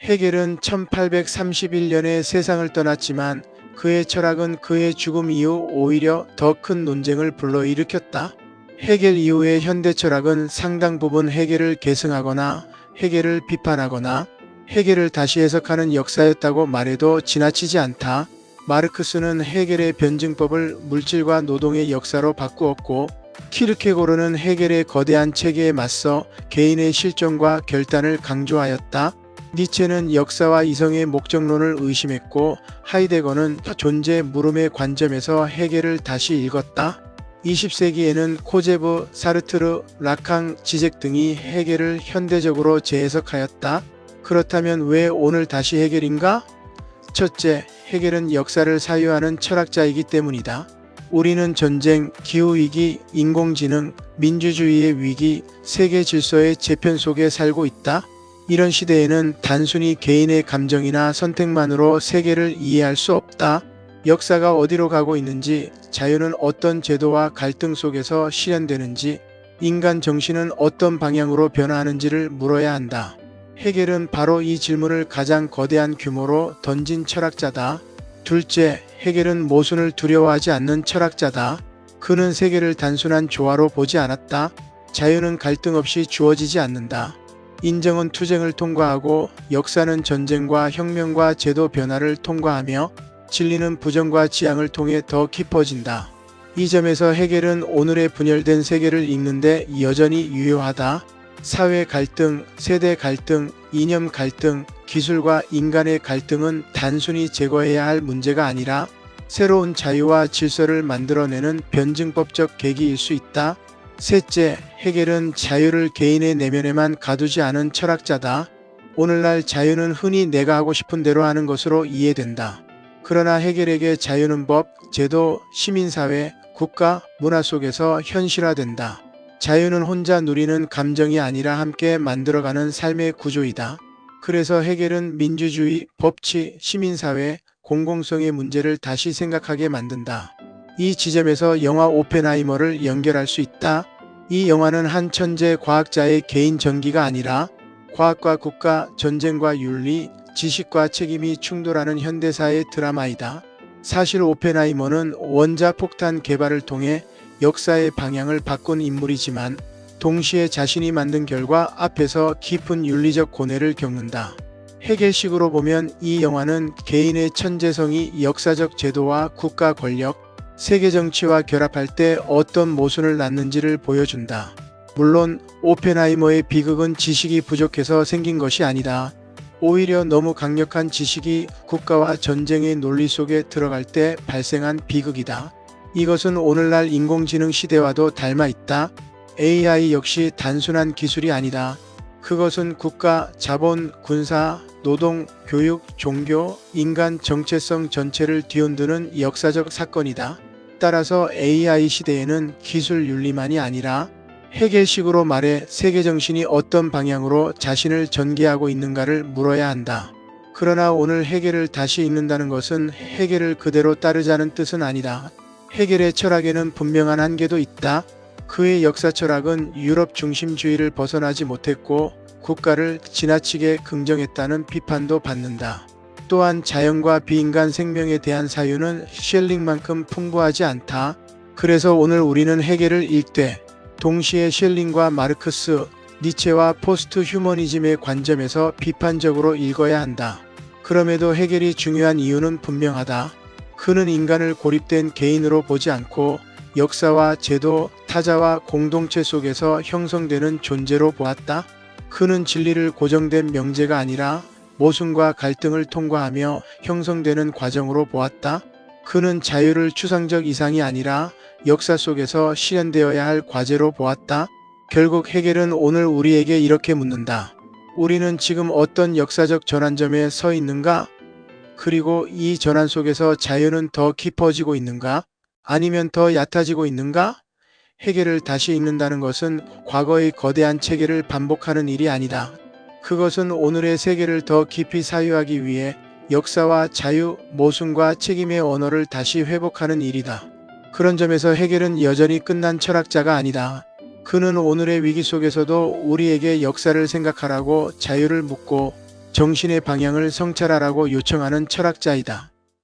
헤겔은 1831년에 세상을 떠났지만 그의 철학은 그의 죽음 이후 오히려 더 큰 논쟁을 불러일으켰다. 헤겔 이후의 현대 철학은 상당 부분 헤겔을 계승하거나 헤겔을 비판하거나 헤겔을 다시 해석하는 역사였다고 말해도 지나치지 않다. 마르크스는 헤겔의 변증법을 물질과 노동의 역사로 바꾸었고, 키르케고르는 헤겔의 거대한 체계에 맞서 개인의 실존과 결단을 강조하였다. 니체는 역사와 이성의 목적론을 의심했고, 하이데거는 존재 물음의 관점에서 헤겔을 다시 읽었다. 20세기에는 코제브, 사르트르, 라캉, 지젝 등이 헤겔을 현대적으로 재해석하였다. 그렇다면 왜 오늘 다시 헤겔인가? 첫째, 헤겔은 역사를 사유하는 철학자이기 때문이다. 우리는 전쟁, 기후위기, 인공지능, 민주주의의 위기, 세계 질서의 재편 속에 살고 있다. 이런 시대에는 단순히 개인의 감정이나 선택만으로 세계를 이해할 수 없다. 역사가 어디로 가고 있는지, 자유는 어떤 제도와 갈등 속에서 실현되는지, 인간 정신은 어떤 방향으로 변화하는지를 물어야 한다. 헤겔은 바로 이 질문을 가장 거대한 규모로 던진 철학자다. 둘째, 헤겔은 모순을 두려워하지 않는 철학자다. 그는 세계를 단순한 조화로 보지 않았다. 자유는 갈등 없이 주어지지 않는다. 인정은 투쟁을 통과하고, 역사는 전쟁과 혁명과 제도 변화를 통과하며, 진리는 부정과 지향을 통해 더 깊어진다. 이 점에서 헤겔은 오늘의 분열된 세계를 읽는데 여전히 유효하다. 사회 갈등, 세대 갈등, 이념 갈등, 기술과 인간의 갈등은 단순히 제거해야 할 문제가 아니라 새로운 자유와 질서를 만들어내는 변증법적 계기일 수 있다. 셋째, 헤겔은 자유를 개인의 내면에만 가두지 않은 철학자다. 오늘날 자유는 흔히 내가 하고 싶은 대로 하는 것으로 이해된다. 그러나 헤겔에게 자유는 법, 제도, 시민사회, 국가, 문화 속에서 현실화된다. 자유는 혼자 누리는 감정이 아니라 함께 만들어가는 삶의 구조이다. 그래서 헤겔은 민주주의, 법치, 시민사회, 공공성의 문제를 다시 생각하게 만든다. 이 지점에서 영화 오펜하이머를 연결할 수 있다. 이 영화는 한 천재 과학자의 개인 전기가 아니라 과학과 국가, 전쟁과 윤리, 지식과 책임이 충돌하는 현대사의 드라마이다. 사실 오펜하이머는 원자폭탄 개발을 통해 역사의 방향을 바꾼 인물이지만 동시에 자신이 만든 결과 앞에서 깊은 윤리적 고뇌를 겪는다. 헤겔식으로 보면 이 영화는 개인의 천재성이 역사적 제도와 국가 권력, 세계 정치와 결합할 때 어떤 모순을 낳는지를 보여준다. 물론 오펜하이머의 비극은 지식이 부족해서 생긴 것이 아니다. 오히려 너무 강력한 지식이 국가와 전쟁의 논리 속에 들어갈 때 발생한 비극이다. 이것은 오늘날 인공지능 시대와도 닮아 있다. AI 역시 단순한 기술이 아니다. 그것은 국가, 자본, 군사, 노동, 교육, 종교, 인간 정체성 전체를 뒤흔드는 역사적 사건이다. 따라서 AI 시대에는 기술 윤리만이 아니라 헤겔식으로 말해 세계 정신이 어떤 방향으로 자신을 전개하고 있는가를 물어야 한다. 그러나 오늘 헤겔을 다시 읽는다는 것은 헤겔을 그대로 따르자는 뜻은 아니다. 헤겔의 철학에는 분명한 한계도 있다. 그의 역사 철학은 유럽 중심주의를 벗어나지 못했고 국가를 지나치게 긍정했다는 비판도 받는다. 또한 자연과 비인간 생명에 대한 사유는 셸링만큼 풍부하지 않다. 그래서 오늘 우리는 헤겔을 읽되 동시에 셸링과 마르크스, 니체와 포스트 휴머니즘의 관점에서 비판적으로 읽어야 한다. 그럼에도 헤겔이 중요한 이유는 분명하다. 그는 인간을 고립된 개인으로 보지 않고 역사와 제도, 타자와 공동체 속에서 형성되는 존재로 보았다. 그는 진리를 고정된 명제가 아니라 모순과 갈등을 통과하며 형성되는 과정으로 보았다. 그는 자유를 추상적 이상이 아니라 역사 속에서 실현되어야 할 과제로 보았다. 결국 헤겔은 오늘 우리에게 이렇게 묻는다. 우리는 지금 어떤 역사적 전환점에 서 있는가? 그리고 이 전환 속에서 자유는 더 깊어지고 있는가? 아니면 더 얕아지고 있는가? 헤겔을 다시 읽는다는 것은 과거의 거대한 체계를 반복하는 일이 아니다. 그것은 오늘의 세계를 더 깊이 사유하기 위해 역사와 자유, 모순과 책임의 언어를 다시 회복하는 일이다. 그런 점에서 헤겔은 여전히 끝난 철학자가 아니다. 그는 오늘의 위기 속에서도 우리에게 역사를 생각하라고 자유를 묻고 정신의 방향을 성찰하라고 요청하는 철학자이다.